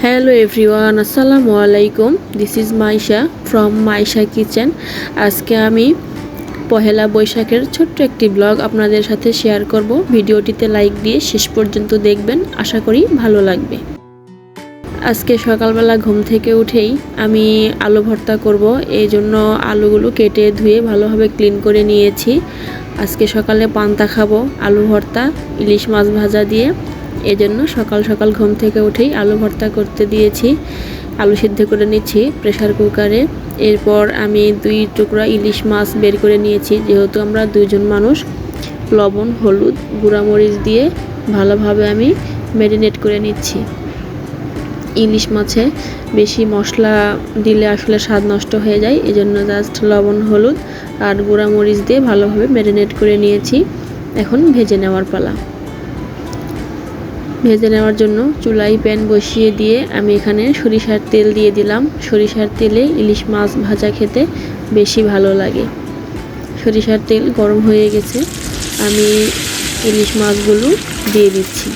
Hello everyone, আসসালামু আলাইকুম। This is Maisha from Maisha kitchen. আজকে আমি পহেলা বৈশাখের ছোট্ট একটি ব্লগ আপনাদের সাথে শেয়ার করব। ভিডিওটিতে লাইক দিয়ে শেষ পর্যন্ত দেখবেন, আশা করি ভালো লাগবে। আজকে সকালবেলা ঘুম থেকে উঠেই আমি আলু ভর্তা করব, এই জন্য আলুগুলো কেটে ধুয়ে ভালোভাবে ক্লিন করে নিয়েছি। আজকে সকালে পান্তা খাবো আলু ভর্তা ইলিশ মাছ ভাজা দিয়ে, এজন্য সকাল সকাল ঘুম থেকে উঠেই আলু ভর্তা করতে দিয়েছি। আলু সিদ্ধ করে নিচ্ছি প্রেসার কুকারে। এরপর আমি 2 টুকরা ইলিশ মাছ বের করে নিয়েছি, যেহেতু আমরা 2 জন মানুষ। লবণ, হলুদ, গুঁড়ামরিচ দিয়ে ভালোভাবে আমি ম্যারিনেট করে নিচ্ছি। ইলিশ মাছে বেশি মশলা দিলে আসলে স্বাদ নষ্ট হয়ে যায়, এজন্য জাস্ট লবণ, হলুদ আর গুঁড়ামরিচ দিয়ে ভালোভাবে ম্যারিনেট করে নিয়েছি। এখন ভেজে নেওয়ার পালা। ভেজে নেওয়ার জন্য চুলায় প্যান বসিয়ে দিয়ে আমি এখানে সরিষার তেল দিয়ে দিলাম। সরিষার তেলে ইলিশ মাছ ভাজা খেতে বেশি ভালো লাগে। সরিষার তেল গরম হয়ে গেছে, আমি ইলিশ মাছগুলো দিয়ে দিচ্ছি,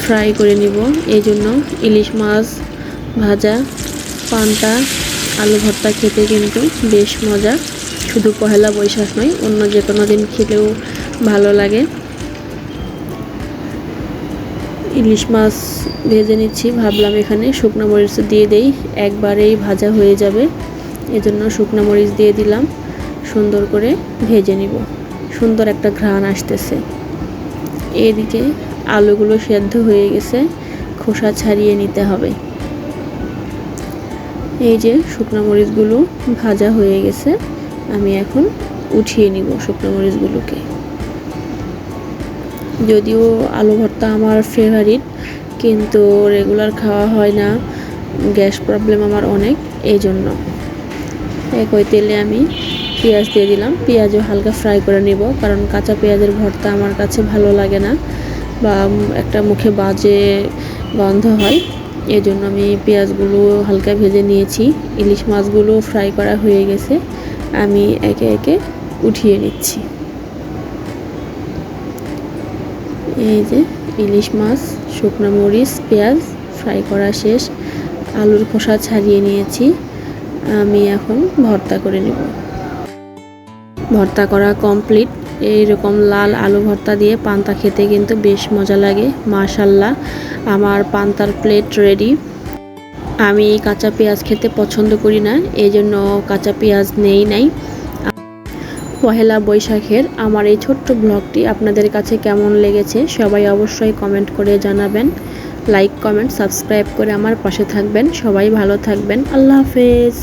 ফ্রাই করে নিব। এই জন্য ইলিশ মাছ ভাজা পান্তা আলু ভর্তা খেতে কিন্তু বেশ মজা। শুধু পহেলা বৈশাখ নয়, অন্য যে কোনো দিন খেলেও ভালো লাগে। ইলিশ মাছ ভেজে নিচ্ছি, ভাবলাম এখানে শুকনো মরিচ দিয়ে দেই, একবারেই ভাজা হয়ে যাবে। এজন্য শুকনো মরিচ দিয়ে দিলাম, সুন্দর করে ভেজে নিব। সুন্দর একটা ঘ্রাণ আসতেছে। এদিকে আলুগুলো সেদ্ধ হয়ে গেছে, খোসা ছাড়িয়ে নিতে হবে। এই যে শুকনো মরিচগুলো ভাজা হয়ে গেছে, আমি এখন উঠিয়ে নিব শুকনো মরিচগুলোকে। যদিও আলু ভর্তা আমার ফেভারিট, কিন্তু রেগুলার খাওয়া হয় না, গ্যাস প্রবলেম আমার অনেক, এই জন্য। একই তেলে আমি পেঁয়াজ দিয়ে দিলাম, পেঁয়াজও হালকা ফ্রাই করে নিব, কারণ কাঁচা পেঁয়াজের ভর্তা আমার কাছে ভালো লাগে না, বা একটা মুখে বাজে গন্ধ হয়। এই জন্য আমি পেঁয়াজগুলো হালকা ভেজে নিয়েছি। ইলিশ মাছগুলো ফ্রাই করা হয়ে গেছে, আমি একে একে উঠিয়ে নিচ্ছি। এই যে ইলিশ মাছ, শুকনো মরিচ, পেঁয়াজ ফ্রাই করা শেষ, আলুর খোসা ছাড়িয়ে নিয়েছি। আমি এখন ভর্তা করে নেব। ভর্তা করা কমপ্লিট। এইরকম লাল আলু ভর্তা দিয়ে পান্তা খেতে কিন্তু বেশ মজা লাগে। মাশাল্লাহ, আমার পান্তার প্লেট রেডি। আমি কাঁচা পেঁয়াজ খেতে পছন্দ করি না, এই জন্য কাঁচা পেঁয়াজ নেই নাই। পহেলা বৈশাখের আমার এই ছোট্ট ব্লগটি আপনাদের কাছে কেমন লেগেছে সবাই অবশ্যই কমেন্ট করে জানাবেন। লাইক, কমেন্ট, সাবস্ক্রাইব করে আমার পাশে থাকবেন। সবাই ভালো থাকবেন। আল্লাহ হাফেজ।